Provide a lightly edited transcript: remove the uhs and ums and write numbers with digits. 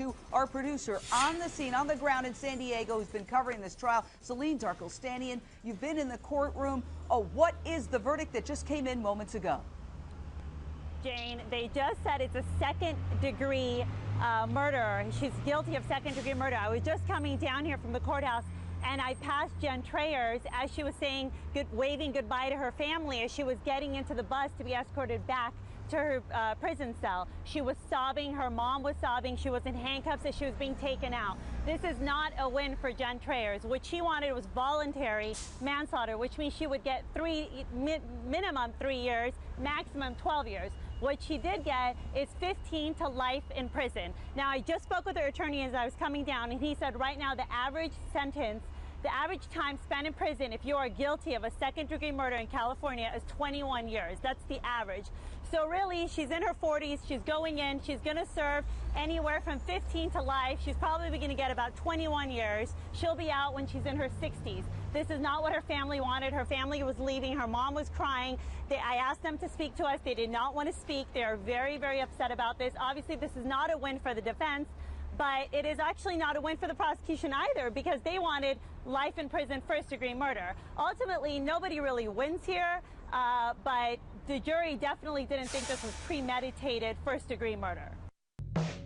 to our producer on the scene, on the ground in San Diego, who's been covering this trial. Celine Darkle-Stanian, you've been in the courtroom. Oh, what is the verdict that just came in moments ago? Jane, they just said it's a second-degree murder. She's guilty of second-degree murder. I was just coming down here from the courthouse, and I passed Jen Trayers as she was saying, waving goodbye to her family as she was getting into the bus to be escorted back to her prison cell. She was sobbing. Her mom was sobbing. She was in handcuffs as she was being taken out. This is not a win for Jen Trayers. What she wanted was voluntary manslaughter, which means she would get minimum 3 years, maximum 12 years. What she did get is 15 to life in prison. Now, I just spoke with her attorney as I was coming down, and he said right now the average sentence, the average time spent in prison if you are guilty of a second-degree murder in California is 21 years. That's the average. So really, she's in her 40s. She's going in. She's going to serve anywhere from 15 to life. She's probably going to get about 21 years. She'll be out when she's in her 60s. This is not what her family wanted. Her family was leaving. Her mom was crying. I asked them to speak to us. They did not want to speak. They are very, very upset about this. Obviously, this is not a win for the defense, but it is actually not a win for the prosecution either, because they wanted life in prison, first-degree murder. Ultimately, nobody really wins here, but the jury definitely didn't think this was premeditated first-degree murder.